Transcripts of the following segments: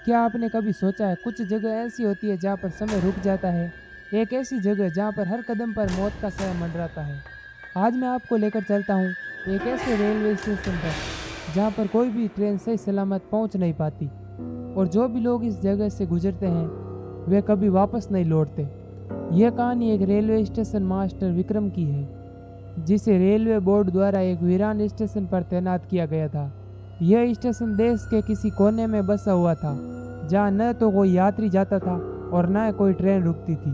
क्या आपने कभी सोचा है कुछ जगह ऐसी होती है जहाँ पर समय रुक जाता है। एक ऐसी जगह जहाँ पर हर कदम पर मौत का साया मंडराता है। आज मैं आपको लेकर चलता हूँ एक ऐसे रेलवे स्टेशन पर जहाँ पर कोई भी ट्रेन सही सलामत पहुँच नहीं पाती और जो भी लोग इस जगह से गुजरते हैं वे कभी वापस नहीं लौटते। यह कहानी एक रेलवे स्टेशन मास्टर विक्रम की है, जिसे रेलवे बोर्ड द्वारा एक वीरान स्टेशन पर तैनात किया गया था। यह स्टेशन देश के किसी कोने में बसा हुआ था, जहां न तो कोई यात्री जाता था और न कोई ट्रेन रुकती थी।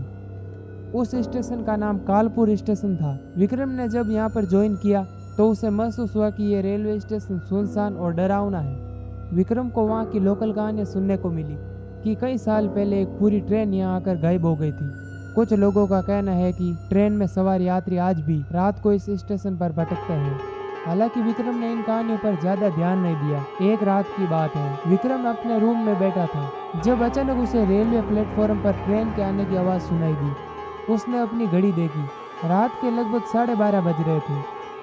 उस स्टेशन का नाम कालपुर स्टेशन था। विक्रम ने जब यहाँ पर ज्वाइन किया तो उसे महसूस हुआ कि यह रेलवे स्टेशन सुनसान और डरावना है। विक्रम को वहाँ की लोकल कहानियाँ सुनने को मिली कि कई साल पहले एक पूरी ट्रेन यहाँ आकर गायब हो गई थी। कुछ लोगों का कहना है कि ट्रेन में सवार यात्री आज भी रात को इस स्टेशन पर भटकते हैं। हालांकि विक्रम ने इन कहानियों पर ज्यादा ध्यान नहीं दिया। एक रात की बात है, विक्रम अपने रूम में बैठा था जब अचानक उसे रेलवे प्लेटफॉर्म पर ट्रेन के आने की आवाज सुनाई दी। उसने अपनी घड़ी देखी। रात के लगभग 12:30 बज रहे थे।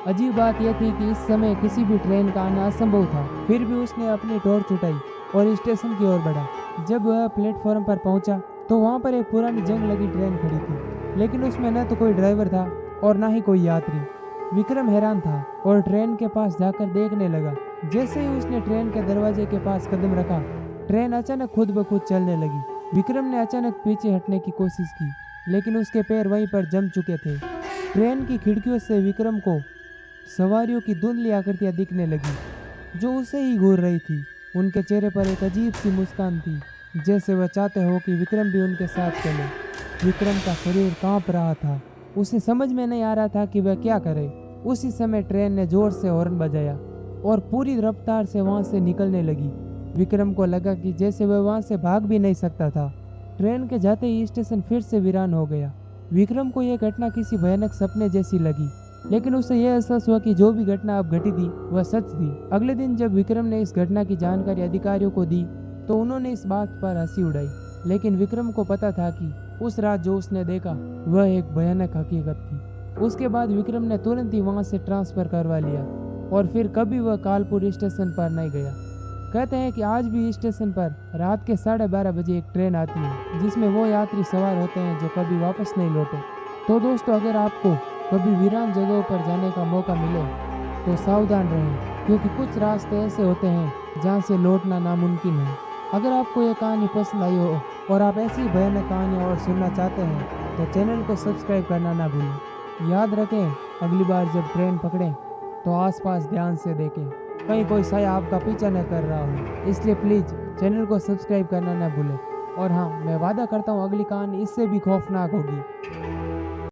अजीब बात यह थी कि इस समय किसी भी ट्रेन का आना असंभव था। फिर भी उसने अपनी टॉर्च उठाई और स्टेशन की ओर बढ़ा। जब वह प्लेटफॉर्म पर पहुंचा तो वहां पर एक पुरानी जंग लगी ट्रेन खड़ी थी, लेकिन उसमें न तो कोई ड्राइवर था और ना ही कोई यात्री। विक्रम हैरान था और ट्रेन के पास जाकर देखने लगा। जैसे ही उसने ट्रेन के दरवाजे के पास कदम रखा, ट्रेन अचानक खुद ब खुद चलने लगी। विक्रम ने अचानक पीछे हटने की कोशिश की, लेकिन उसके पैर वहीं पर जम चुके थे। ट्रेन की खिड़कियों से विक्रम को सवारियों की धुंधली आकृतियां दिखने लगी जो उसे ही घूर रही थी। उनके चेहरे पर एक अजीब सी मुस्कान थी, जैसे वह चाहते हो कि विक्रम भी उनके साथ चले। विक्रम का शरीर कांप रहा था। उसे समझ में नहीं आ रहा था कि वह क्या करे। उसी समय ट्रेन ने जोर से हॉर्न बजाया और पूरी रफ्तार से वहां से निकलने लगी। विक्रम को लगा कि जैसे वह वहां से भाग भी नहीं सकता था। ट्रेन के जाते ही स्टेशन फिर से वीरान हो गया। विक्रम को यह घटना किसी भयानक सपने जैसी लगी, लेकिन उसे यह एहसास हुआ कि जो भी घटना अब घटी थी वह सच थी। अगले दिन जब विक्रम ने इस घटना की जानकारी अधिकारियों को दी तो उन्होंने इस बात पर हंसी उड़ाई, लेकिन विक्रम को पता था कि उस रात जो उसने देखा वह एक भयानक हकीकत थी। उसके बाद विक्रम ने तुरंत ही वहां से ट्रांसफर करवा लिया और फिर कभी वह कालपुर स्टेशन पर नहीं गया। कहते हैं कि आज भी स्टेशन पर रात के 12:30 बजे एक ट्रेन आती है जिसमें वो यात्री सवार होते हैं जो कभी वापस नहीं लौटे। तो दोस्तों, अगर आपको कभी वीरान जगहों पर जाने का मौका मिले तो सावधान रहें, क्योंकि कुछ रास्ते ऐसे होते हैं जहां से लौटना नामुमकिन है। अगर आपको ये कहानी पसंद आई हो और आप ऐसी भयानक कहानियाँ और सुनना चाहते हैं तो चैनल को सब्सक्राइब करना ना भूलें। याद रखें, अगली बार जब ट्रेन पकड़ें तो आसपास ध्यान से देखें, कहीं कोई साया आपका पीछा न कर रहा हो। इसलिए प्लीज़ चैनल को सब्सक्राइब करना ना भूलें। और हाँ, मैं वादा करता हूँ अगली कहानी इससे भी खौफनाक होगी।